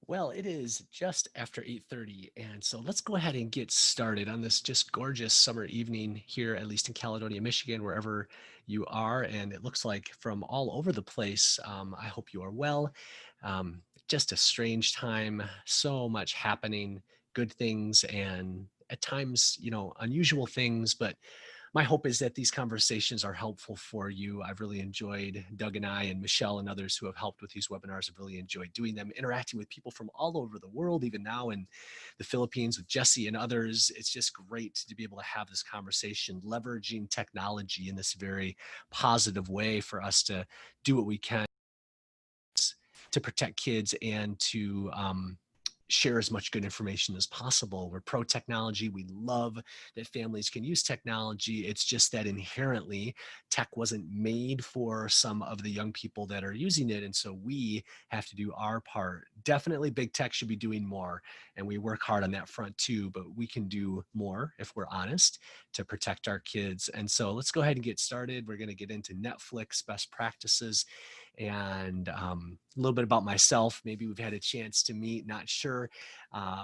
Well, it is just after 8:30, and so let's go ahead and get started on this just gorgeous summer evening here, at least in Caledonia, Michigan, wherever you are. And it looks like from all over the place. I hope you are well. Just a strange time, so much happening, good things, and at times, unusual things, but my hope is that these conversations are helpful for you. I've really enjoyed Doug and I and Michelle and others who have helped with these webinars. I've really enjoyed doing them, interacting with people from all over the world, even now in the Philippines with Jesse and others. It's just great to be able to have this conversation, leveraging technology in this very positive way for us to do what we can to protect kids and to share as much good information as possible. We're pro technology. We love that families can use technology. It's just that inherently tech wasn't made for some of the young people that are using it. And so we have to do our part. Definitely big tech should be doing more. And we work hard on that front too, but we can do more if we're honest to protect our kids. And so let's go ahead and get started. We're going to get into Netflix best practices and a little bit about myself. Maybe we've had a chance to meet, not sure.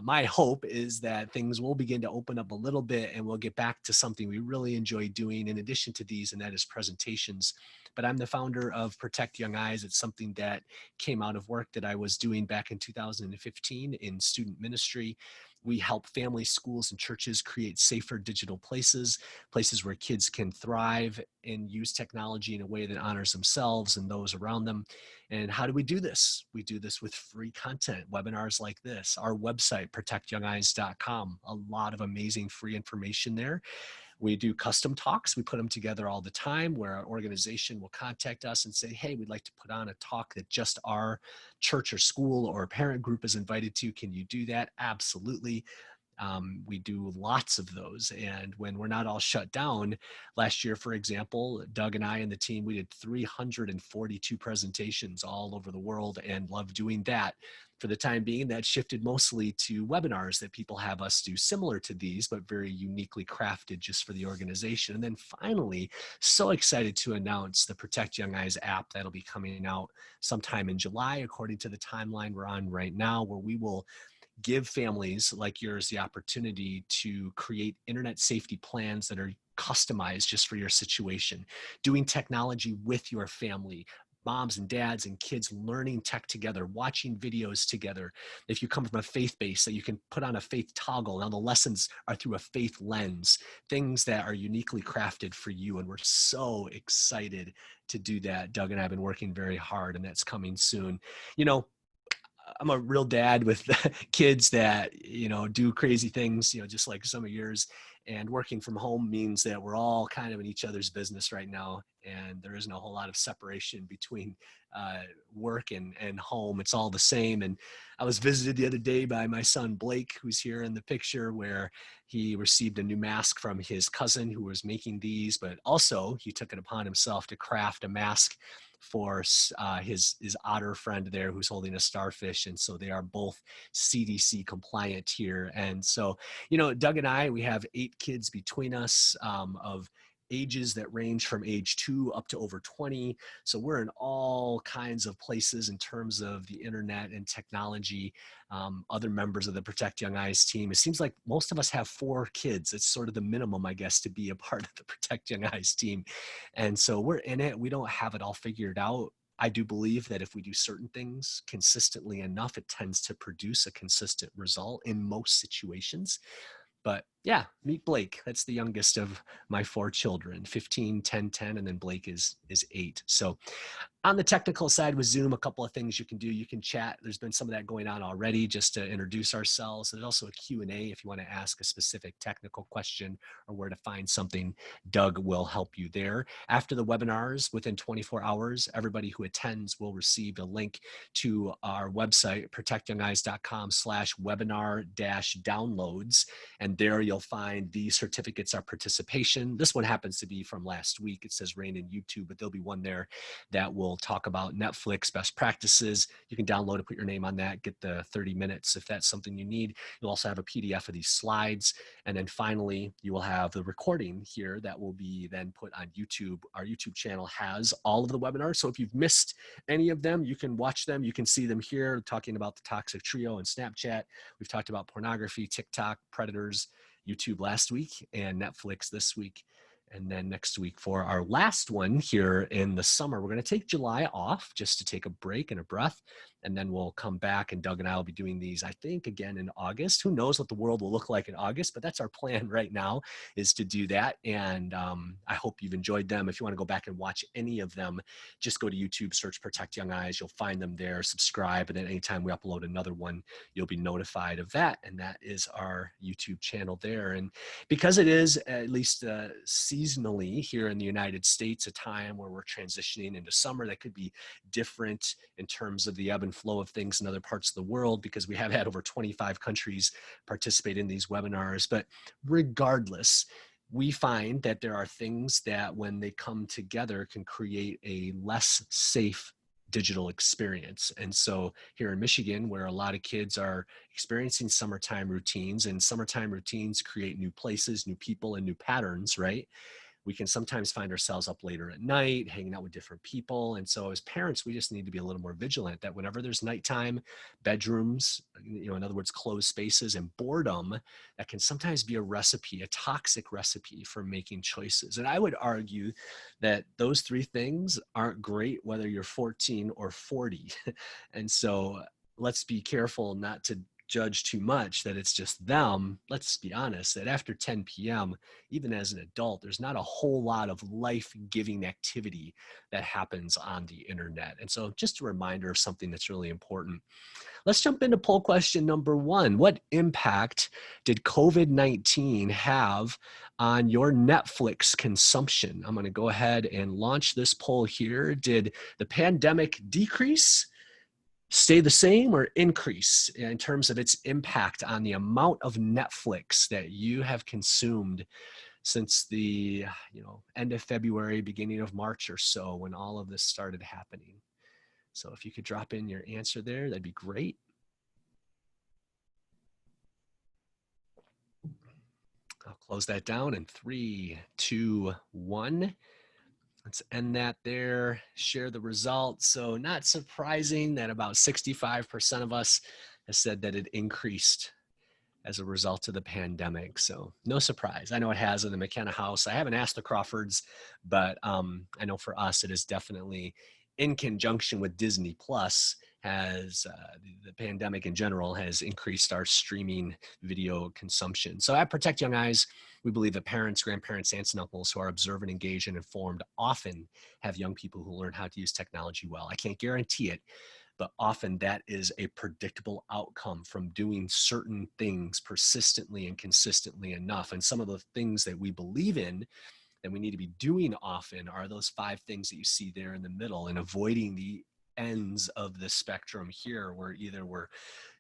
My hope is that things will begin to open up a little bit and we'll get back to something we really enjoy doing in addition to these, and that is presentations. But I'm the founder of Protect Young Eyes. It's something that came out of work that I was doing back in 2015 in student ministry. We help families, schools, and churches create safer digital places, places where kids can thrive and use technology in a way that honors themselves and those around them. And how do we do this? We do this with free content, webinars like this, our website, protectyoungeyes.com, a lot of amazing free information there. We do custom talks. We put them together all the time where our organization will contact us and say, hey, we'd like to put on a talk that just our church or school or parent group is invited to. Can you do that? Absolutely. We do lots of those. And when we're not all shut down, last year, for example, Doug and I and the team, we did 342 presentations all over the world and love doing that. For the time being, that shifted mostly to webinars that people have us do similar to these, but very uniquely crafted just for the organization. And then finally, so excited to announce the Protect Young Eyes app that'll be coming out sometime in July, according to the timeline we're on right now, where we will give families like yours the opportunity to create internet safety plans that are customized just for your situation, doing technology with your family, moms and dads and kids learning tech together, watching videos together. If you come from a faith base, that you can put on a faith toggle. Now the lessons are through a faith lens, things that are uniquely crafted for you. And we're so excited to do that. Doug and I have been working very hard, and that's coming soon. You know, I'm a real dad with kids that, do crazy things, just like some of yours. And working from home means that we're all kind of in each other's business right now. And there isn't a whole lot of separation between work and home. It's all the same. And I was visited the other day by my son, Blake, who's here in the picture, where he received a new mask from his cousin who was making these, but also he took it upon himself to craft a mask for his otter friend there who's holding a starfish. And so they are both CDC compliant here. And so, Doug and I, we have 8 kids between us of ages that range from age 2 up to over 20. So we're in all kinds of places in terms of the internet and technology. Other members of the Protect Young Eyes team, it seems like most of us have 4 kids. It's sort of the minimum, I guess, to be a part of the Protect Young Eyes team. And so we're in it. We don't have it all figured out. I do believe that if we do certain things consistently enough, it tends to produce a consistent result in most situations. But yeah, meet Blake. That's the youngest of my 4 children, 15, 10, 10, and then Blake is 8. So on the technical side with Zoom, a couple of things you can do. You can chat. There's been some of that going on already just to introduce ourselves. There's also a Q&A if you want to ask a specific technical question or where to find something. Doug will help you there. After the webinars, within 24 hours, everybody who attends will receive a link to our website, protectyoungeyes.com/webinar-downloads. And there you'll find these certificates are participation. This one happens to be from last week. It says Rain in YouTube, but there'll be one there that will talk about Netflix best practices. You can download it, put your name on that, get the 30 minutes if that's something you need. You'll also have a PDF of these slides. And then finally, you will have the recording here that will be then put on YouTube. Our YouTube channel has all of the webinars. So if you've missed any of them, you can watch them. You can see them here talking about the toxic trio and Snapchat. We've talked about pornography, TikTok, predators, YouTube last week, and Netflix this week. And then next week for our last one here in the summer, we're going to take July off just to take a break and a breath. And then we'll come back, and Doug and I will be doing these, I think, again in August. Who knows what the world will look like in August, but that's our plan right now, is to do that. And I hope you've enjoyed them. If you want to go back and watch any of them, just go to YouTube, search Protect Young Eyes. You'll find them there, subscribe. And then anytime we upload another one, you'll be notified of that. And that is our YouTube channel there. And because it is, at least seasonally here in the United States, a time where we're transitioning into summer that could be different in terms of the ebb and flow of things in other parts of the world, because we have had over 25 countries participate in these webinars. But regardless, we find that there are things that when they come together can create a less safe digital experience. And so here in Michigan, where a lot of kids are experiencing summertime routines, and summertime routines create new places, new people, and new patterns, right? We can sometimes find ourselves up later at night, hanging out with different people. And so as parents, we just need to be a little more vigilant that whenever there's nighttime, bedrooms, in other words, closed spaces and boredom, that can sometimes be a recipe, a toxic recipe for making choices. And I would argue that those three things aren't great, whether you're 14 or 40. And so let's be careful not to judge too much that it's just them. Let's be honest that after 10 p.m., even as an adult, there's not a whole lot of life-giving activity that happens on the internet. And so just a reminder of something that's really important. Let's jump into poll question number 1. What impact did COVID-19 have on your Netflix consumption? I'm going to go ahead and launch this poll here. Did the pandemic decrease, stay the same, or increase in terms of its impact on the amount of Netflix that you have consumed since the end of February, beginning of March or so, when all of this started happening? So if you could drop in your answer there, that'd be great. I'll close that down in 3, 2, 1. Let's end that there, share the results. So not surprising that about 65% of us has said that it increased as a result of the pandemic. So no surprise. I know it has in the McKenna house. I haven't asked the Crawfords, but I know for us, it is definitely in conjunction with Disney Plus has the pandemic in general has increased our streaming video consumption. So at Protect Young Eyes, we believe that parents, grandparents, aunts, and uncles who are observant, engaged, and informed often have young people who learn how to use technology well. I can't guarantee it, but often that is a predictable outcome from doing certain things persistently and consistently enough. And some of the things that we believe in that we need to be doing often are those 5 things that you see there in the middle, and avoiding the ends of the spectrum here, where either we're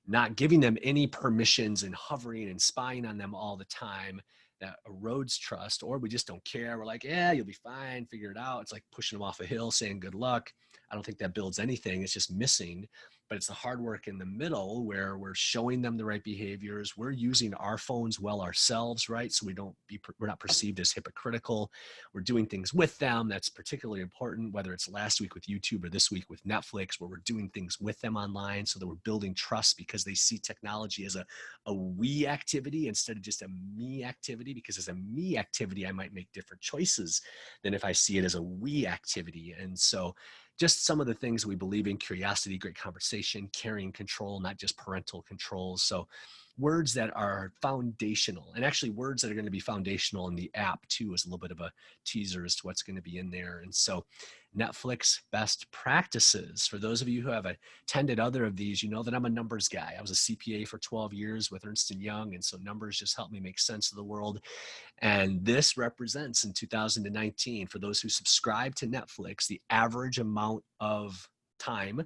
not giving them any permissions and hovering and spying on them all the time, that erodes trust, or we just don't care. We're like, yeah, you'll be fine, figure it out. It's like pushing them off a hill, saying good luck. I don't think that builds anything. It's just missing. But it's the hard work in the middle where we're showing them the right behaviors. We're using our phones well ourselves, right? So we're not perceived as hypocritical. We're doing things with them. That's particularly important, whether it's last week with YouTube or this week with Netflix, where we're doing things with them online so that we're building trust, because they see technology as a we activity instead of just a me activity. Because as a me activity, I might make different choices than if I see it as a we activity. And so just some of the things we believe in: curiosity, great conversation, caring, control, not just parental controls. So words that are foundational, and actually words that are going to be foundational in the app too, is a little bit of a teaser as to what's going to be in there. And so Netflix best practices. For those of you who have attended other of these, you know that I'm a numbers guy. I was a CPA for 12 years with Ernst & Young. And so numbers just help me make sense of the world. And this represents in 2019, for those who subscribe to Netflix, the average amount of time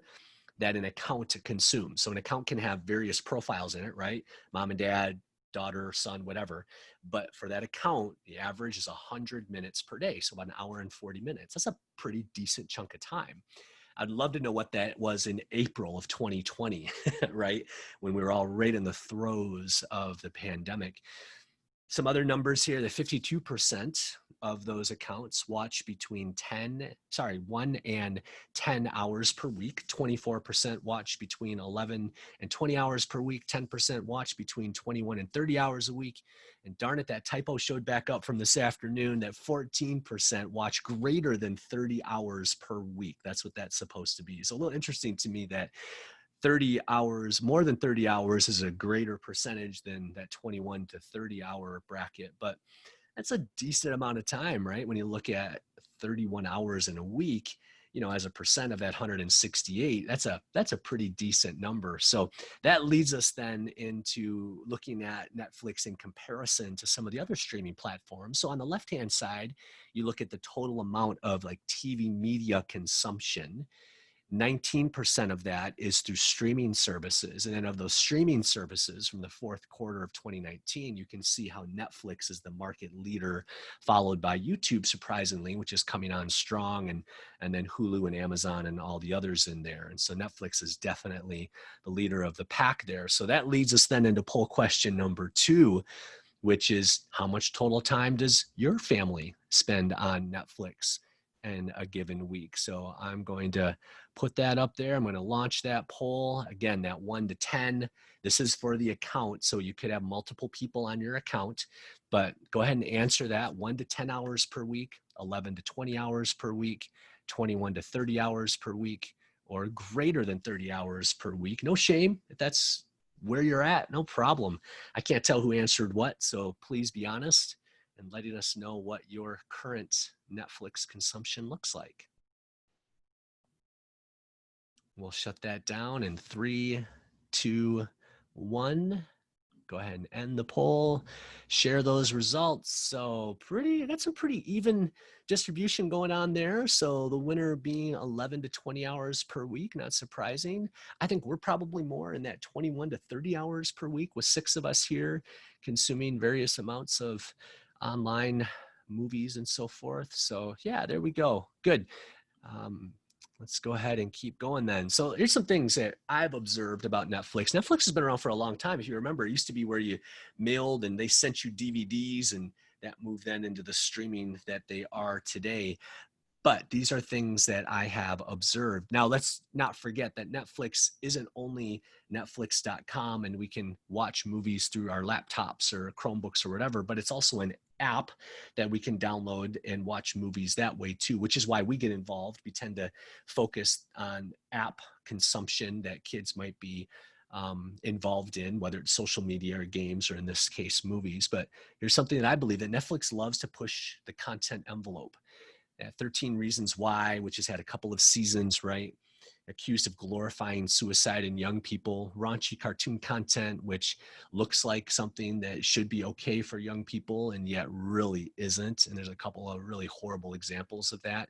that an account consumes. So an account can have various profiles in it, right? Mom and dad, daughter, son, whatever. But for that account, the average is 100 minutes per day. So about an hour and 40 minutes. That's a pretty decent chunk of time. I'd love to know what that was in April of 2020, right? When we were all right in the throes of the pandemic. Some other numbers here, that 52% of those accounts watch between 1 and 10 hours per week. 24% watch between 11 and 20 hours per week. 10% watch between 21 and 30 hours a week. And darn it, that typo showed back up from this afternoon that 14% watch greater than 30 hours per week. That's what that's supposed to be. It's a little interesting to me that 30 hours, more than 30 hours is a greater percentage than that 21 to 30 hour bracket. But that's a decent amount of time, right? When you look at 31 hours in a week, as a percent of that 168, that's a pretty decent number. So that leads us then into looking at Netflix in comparison to some of the other streaming platforms. So on the left-hand side, you look at the total amount of like TV media consumption. 19% of that is through streaming services. And then of those streaming services from the fourth quarter of 2019, you can see how Netflix is the market leader, followed by YouTube, surprisingly, which is coming on strong, and then Hulu and Amazon and all the others in there. And so Netflix is definitely the leader of the pack there. So that leads us then into poll question number 2, which is how much total time does your family spend on Netflix in a given week? So I'm going to put that up there. I'm going to launch that poll. Again, that 1 to 10. This is for the account, so you could have multiple people on your account, but go ahead and answer that. 1 to 10 hours per week, 11 to 20 hours per week, 21 to 30 hours per week, or greater than 30 hours per week. No shame if that's where you're at, no problem. I can't tell who answered what, so please be honest and letting us know what your current Netflix consumption looks like. We'll shut that down in 3, 2, 1. Go ahead and end the poll, share those results. So that's a pretty even distribution going on there. So the winner being 11 to 20 hours per week, not surprising. I think we're probably more in that 21 to 30 hours per week, with 6 of us here consuming various amounts of online movies and so forth. So yeah, there we go. Good. Let's go ahead and keep going then. So here's some things that I've observed about Netflix. Netflix has been around for a long time. If you remember, it used to be where you mailed and they sent you DVDs, and that moved then into the streaming that they are today. But these are things that I have observed. Now, let's not forget that Netflix isn't only Netflix.com and we can watch movies through our laptops or Chromebooks or whatever, but it's also an app that we can download and watch movies that way too, which is why we get involved. We tend to focus on app consumption that kids might be involved in, whether it's social media or games, or in this case, movies. But here's something that I believe, that Netflix loves to push the content envelope. 13 Reasons Why, which has had a couple of seasons, right? Accused of glorifying suicide in young people. Raunchy cartoon content, which looks like something that should be okay for young people and yet really isn't. And there's a couple of really horrible examples of that.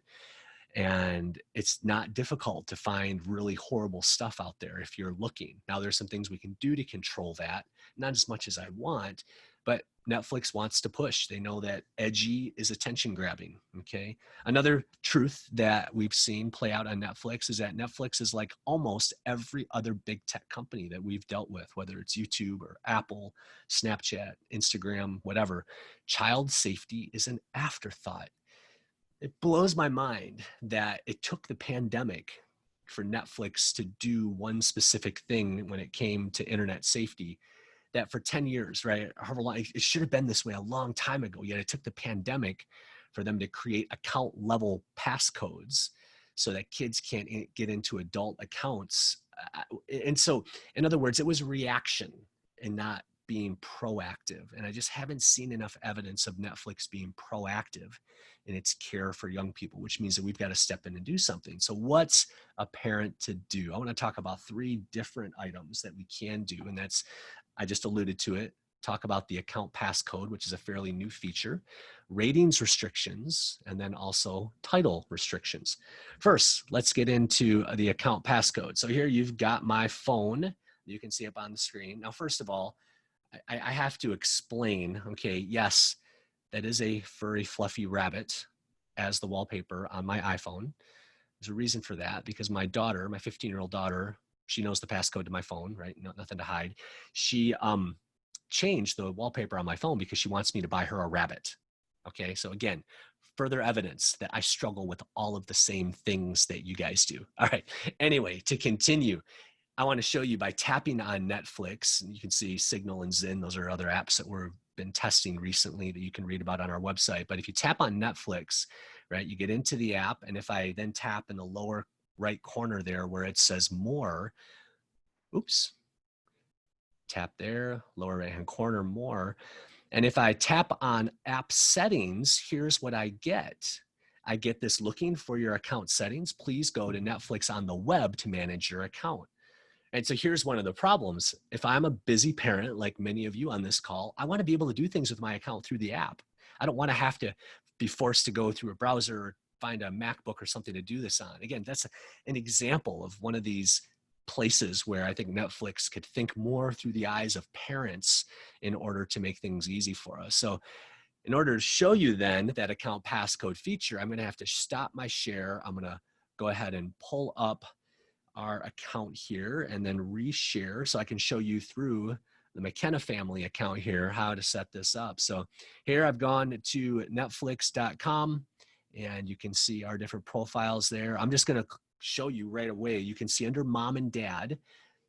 And it's not difficult to find really horrible stuff out there if you're looking. Now, there's some things we can do to control that, not as much as I want, but Netflix wants to push. They know that edgy is attention grabbing, okay? Another truth that we've seen play out on Netflix is that Netflix is like almost every other big tech company that we've dealt with, whether it's YouTube or Apple, Snapchat, Instagram, whatever. Child safety is an afterthought. It blows my mind that it took the pandemic for Netflix to do one specific thing when it came to internet safety, that for 10 years, right? However long, it should have been this way a long time ago, yet it took the pandemic for them to create account level passcodes so that kids can't get into adult accounts. And so, in other words, it was reaction and not being proactive. And I just haven't seen enough evidence of Netflix being proactive in its care for young people, which means that we've got to step in and do something. So what's a parent to do? I want to talk about 3 different items that we can do. And that's, I just alluded to it, talk about the account passcode, which is a fairly new feature, ratings restrictions, and then also title restrictions. First, let's get into the account passcode. So here you've got my phone. You can see up on the screen. Now, first of all, I have to explain, okay, yes, that is a furry, fluffy rabbit as the wallpaper on my iPhone. There's a reason for that because my daughter, my 15-year-old daughter, she knows the passcode to my phone, right? No, nothing to hide. She changed the wallpaper on my phone because she wants me to buy her a rabbit. Okay, so again, further evidence that I struggle with all of the same things that you guys do. All right, anyway, to continue, I want to show you by tapping on Netflix, and you can see Signal and Zin. Those are other apps that we've been testing recently that you can read about on our website. But if you tap on Netflix, right, you get into the app. And if I then tap in the lower right corner there where it says more, oops, tap there, lower right-hand corner, more. And if I tap on app settings, here's what I get. I get this looking for your account settings. Please go to Netflix on the web to manage your account. And so here's one of the problems. If I'm a busy parent, like many of you on this call, I want to be able to do things with my account through the app. I don't want to have to be forced to go through a browser or find a MacBook or something to do this on. Again, that's an example of one of these places where I think Netflix could think more through the eyes of parents in order to make things easy for us. So in order to show you then that account passcode feature, I'm going to have to stop my share. I'm going to go ahead and pull up our account here and then reshare so I can show you through the McKenna family account here how to set this up. So here I've gone to netflix.com and you can see our different profiles there. I'm just going to show you right away. You can see under mom and dad,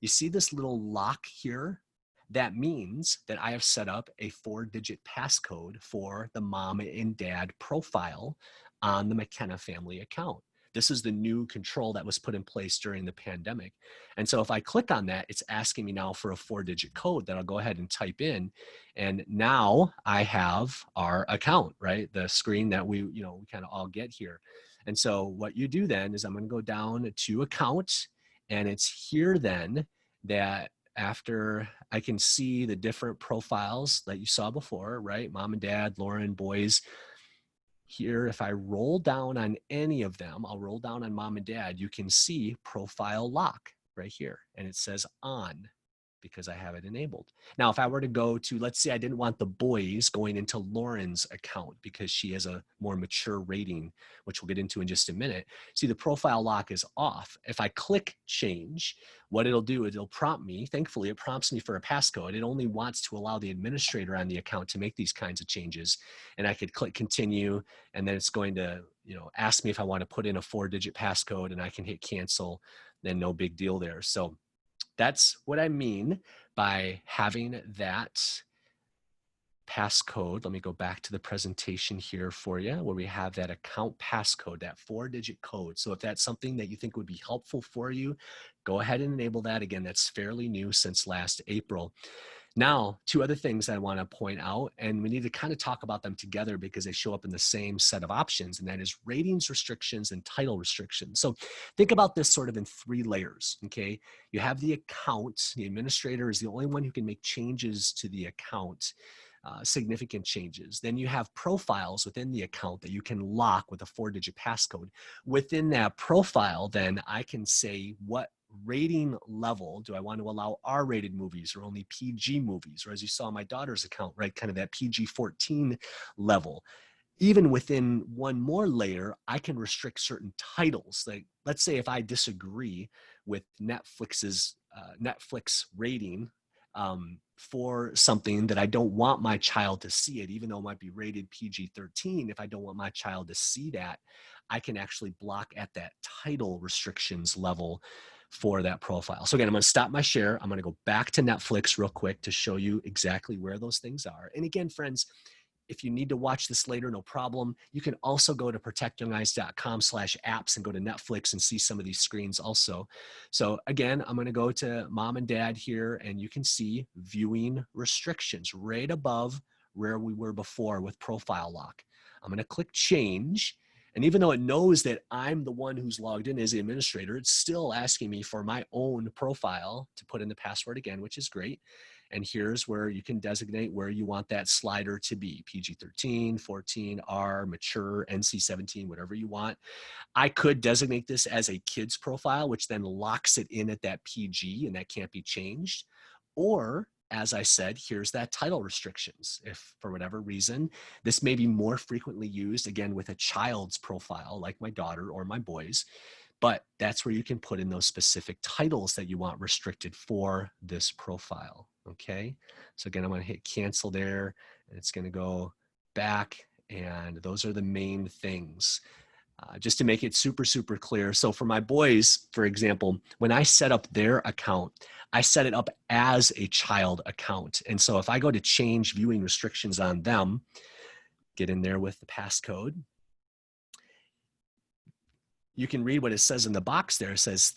you see this little lock here. That means that I have set up a 4-digit passcode for the mom and dad profile on the McKenna family account. This is the new control that was put in place during the pandemic. And so if I click on that, it's asking me now for a 4-digit code that I'll go ahead and type in. And now I have our account, right? The screen that we kind of all get here. And so what you do then is I'm going to go down to account, and it's here then that after I can see the different profiles that you saw before, right? Mom and dad, Lauren, boys. Here, if I roll down on any of them, I'll roll down on mom and dad, you can see profile lock right here. And it says on because I have it enabled. Now, if I were to go to, let's say I didn't want the boys going into Lauren's account because she has a more mature rating, which we'll get into in just a minute. See, the profile lock is off. If I click change, what it'll do is it'll prompt me. Thankfully, it prompts me for a passcode. It only wants to allow the administrator on the account to make these kinds of changes. And I could click continue, and then it's going to ask me if I want to put in a 4-digit passcode, and I can hit cancel. Then no big deal there. So that's what I mean by having that passcode. Let me go back to the presentation here for you where we have that account passcode, that 4-digit code. So if that's something that you think would be helpful for you, go ahead and enable that. Again, that's fairly new since last April. Now, 2 other things I want to point out, and we need to kind of talk about them together because they show up in the same set of options, and that is ratings restrictions and title restrictions. So think about this sort of in 3 layers, okay? You have the account. The administrator is the only one who can make changes to the account, significant changes. Then you have profiles within the account that you can lock with a 4-digit passcode. Within that profile, then I can say what rating level do I want to allow R-rated movies or only PG movies, or as you saw in my daughter's account, right, kind of that PG-14 level. Even within one more layer, I can restrict certain titles. Like, let's say if I disagree with Netflix's Netflix rating for something that I don't want my child to see it, even though it might be rated PG-13, if I don't want my child to see that, I can actually block at that title restrictions level for that profile. So again, I'm going to stop my share. I'm going to go back to Netflix real quick to show you exactly where those things are. And again, friends, if you need to watch this later, no problem. You can also go to protectyoungeyes.com/apps and go to Netflix and see some of these screens also. So again, I'm going to go to mom and dad here, and you can see viewing restrictions right above where we were before with profile lock. I'm going to click change. And even though it knows that I'm the one who's logged in as the administrator, it's still asking me for my own profile to put in the password again, which is great. And here's where you can designate where you want that slider to be: PG-13, 14, R, mature, NC-17, whatever you want. I could designate this as a kid's profile, which then locks it in at that PG, and that can't be changed. Or as I said, here's that title restrictions. If for whatever reason, this may be more frequently used again with a child's profile, like my daughter or my boys, but that's where you can put in those specific titles that you want restricted for this profile. Okay. So again, I'm going to hit cancel there, and it's going to go back. And those are the main things. Just to make it super, super clear. So for my boys, for example, when I set up their account, I set it up as a child account. And so if I go to change viewing restrictions on them, get in there with the passcode, you can read what it says in the box there. It says,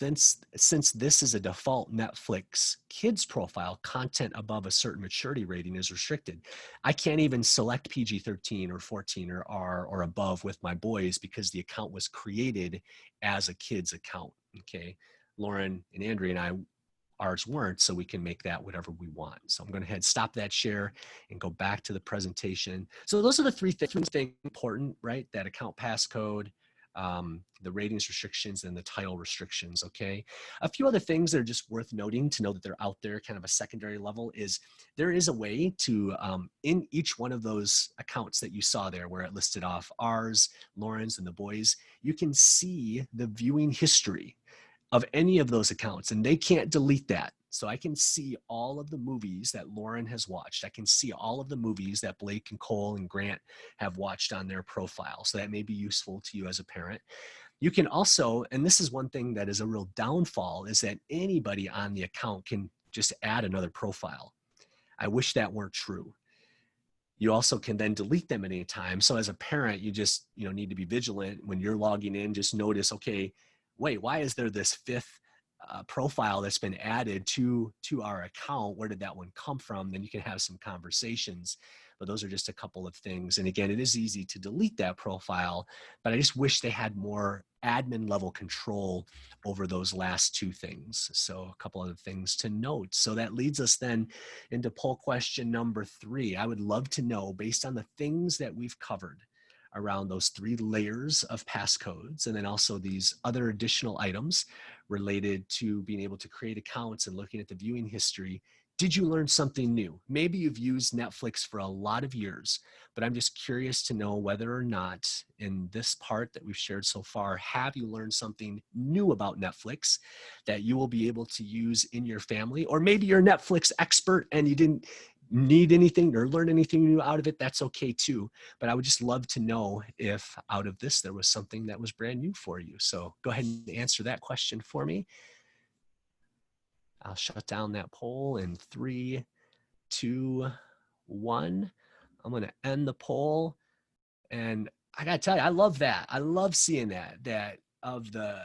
since this is a default Netflix kids profile, content above a certain maturity rating is restricted. I can't even select PG-13 or 14 or R or above with my boys because the account was created as a kid's account. Okay. Lauren and Andrea and I, ours weren't, so we can make that whatever we want. So I'm going to head stop that share and go back to the presentation. So those are the three things important, right? That account passcode, the ratings restrictions, and the title restrictions. Okay. A few other things that are just worth noting to know that they're out there, kind of a secondary level, is there is a way to, in each one of those accounts that you saw there where it listed off ours, Lauren's, and the boys, you can see the viewing history of any of those accounts, and they can't delete that. So I can see all of the movies that Lauren has watched. I can see all of the movies that Blake and Cole and Grant have watched on their profile. So that may be useful to you as a parent. You can also, and this is one thing that is a real downfall, is that anybody on the account can just add another profile. I wish that weren't true. You also can then delete them at any time. So as a parent, you just need to be vigilant when you're logging in. Just notice, okay, wait, why is there this fifth profile that's been added to our account? Where did that one come from? Then you can have some conversations. But those are just a couple of things. And again, it is easy to delete that profile, but I just wish they had more admin level control over those last two things. So a couple other things to note. So that leads us then into poll question number 3. I would love to know, based on the things that we've covered around those 3 layers of passcodes, and then also these other additional items related to being able to create accounts and looking at the viewing history, did you learn something new? Maybe you've used Netflix for a lot of years, but I'm just curious to know whether or not in this part that we've shared so far, have you learned something new about Netflix that you will be able to use in your family? Or maybe you're a Netflix expert and you didn't need anything or learn anything new out of it. That's okay too. But I would just love to know if out of this, there was something that was brand new for you. So go ahead and answer that question for me. I'll shut down that poll in 3, 2, 1. I'm going to end the poll. And I got to tell you, I love that. I love seeing that of the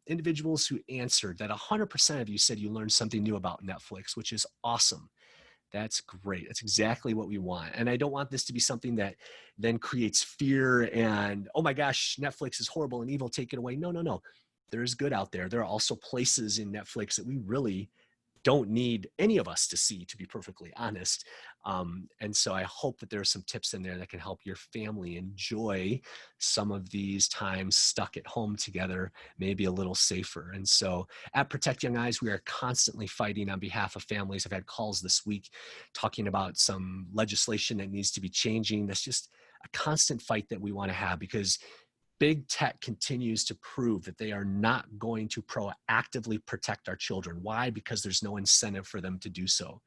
individuals who answered, that 100% of you said you learned something new about Netflix, which is awesome. That's great. That's exactly what we want. And I don't want this to be something that then creates fear and, oh my gosh, Netflix is horrible and evil, take it away. No, no, no. There is good out there. There are also places in Netflix that we really don't need any of us to see, to be perfectly honest. And so I hope that there are some tips in there that can help your family enjoy some of these times stuck at home together, maybe a little safer. And so at Protect Young Eyes, we are constantly fighting on behalf of families. I've had calls this week talking about some legislation that needs to be changing. That's just a constant fight that we want to have, because big tech continues to prove that they are not going to proactively protect our children. Why? Because there's no incentive for them to do so.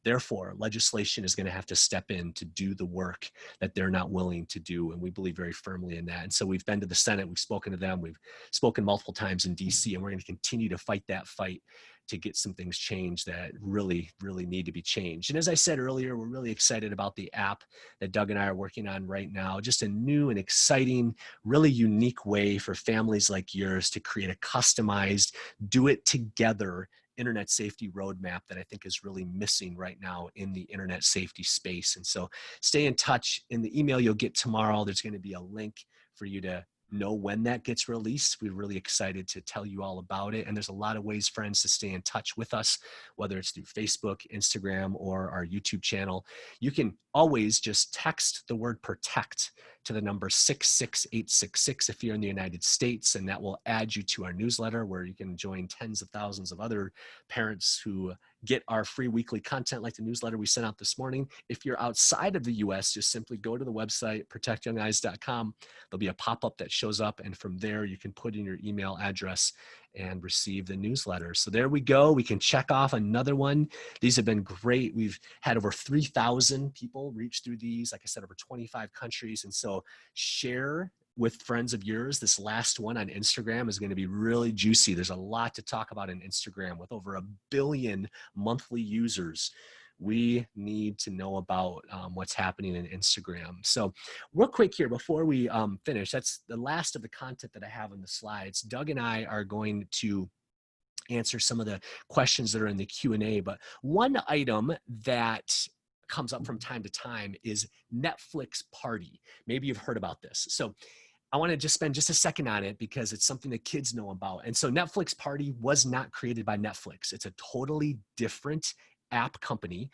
Therefore, legislation is going to have to step in to do the work that they're not willing to do. And we believe very firmly in that. And so we've been to the Senate, we've spoken to them, we've spoken multiple times in DC, and we're going to continue to fight that fight to get some things changed that really, really need to be changed. And as I said earlier, we're really excited about the app that Doug and I are working on right now. Just a new and exciting, really unique way for families like yours to create a customized, do it together internet safety roadmap that I think is really missing right now in the internet safety space. And so stay in touch. In the email you'll get tomorrow, there's going to be a link for you to know when that gets released. We're really excited to tell you all about it. And there's a lot of ways, friends, to stay in touch with us, whether it's through Facebook, Instagram, or our YouTube channel. You can always just text the word protect to the number 66866 if you're in the United States, and that will add you to our newsletter where you can join tens of thousands of other parents who get our free weekly content like the newsletter we sent out this morning. If you're outside of the US, just simply go to the website, protectyoungeyes.com. There'll be a pop-up that shows up, and from there you can put in your email address and receive the newsletter. So there we go. We can check off another one. These have been great. We've had over 3,000 people reach through these, like I said, over 25 countries. And so share with friends of yours. This last one on Instagram is going to be really juicy. There's a lot to talk about in Instagram with over 1 billion monthly users. We need to know about what's happening in Instagram. So real quick here before we finish, that's the last of the content that I have on the slides. Doug and I are going to answer some of the questions that are in the Q&A, but one item that comes up from time to time is Netflix Party. Maybe you've heard about this. So I want to just spend just a second on it because it's something that kids know about. And so Netflix Party was not created by Netflix. It's a totally different app company.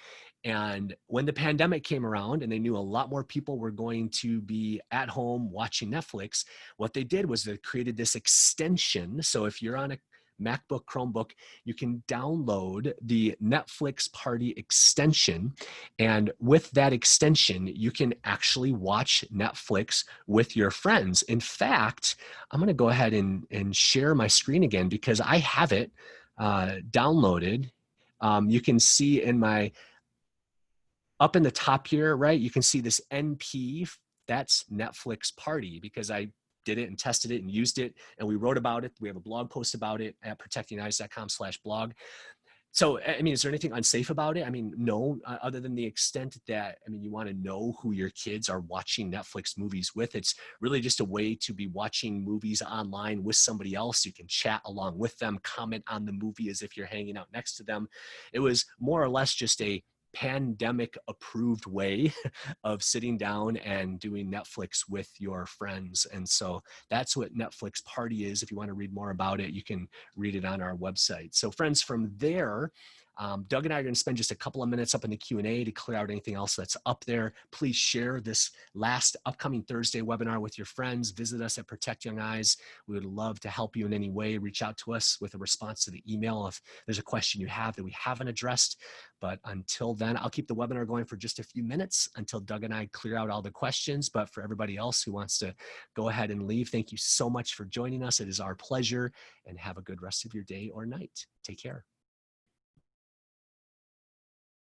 And when the pandemic came around and they knew a lot more people were going to be at home watching Netflix, what they did was they created this extension. So if you're on a MacBook, Chromebook, you can download the Netflix Party extension. And with that extension, you can actually watch Netflix with your friends. In fact, I'm going to go ahead and share my screen again because I have it downloaded. You can see in my, up in the top here, right? You can see this NP, that's Netflix Party because I did it and tested it and used it. And we wrote about it. We have a blog post about it at protectingeyes.com/blog. So, I mean, is there anything unsafe about it? I mean, no, other than the extent that, I mean, you want to know who your kids are watching Netflix movies with. It's really just a way to be watching movies online with somebody else. You can chat along with them, comment on the movie as if you're hanging out next to them. It was more or less just a pandemic approved way of sitting down and doing Netflix with your friends. And so that's what Netflix Party is. If you want to read more about it, you can read it on our website. So friends, from there, Doug and I are going to spend just a couple of minutes up in the Q&A to clear out anything else that's up there. Please share this last upcoming Thursday webinar with your friends. Visit us at Protect Young Eyes. We would love to help you in any way. Reach out to us with a response to the email if there's a question you have that we haven't addressed. But until then, I'll keep the webinar going for just a few minutes until Doug and I clear out all the questions. But for everybody else who wants to go ahead and leave, thank you so much for joining us. It is our pleasure, and have a good rest of your day or night. Take care.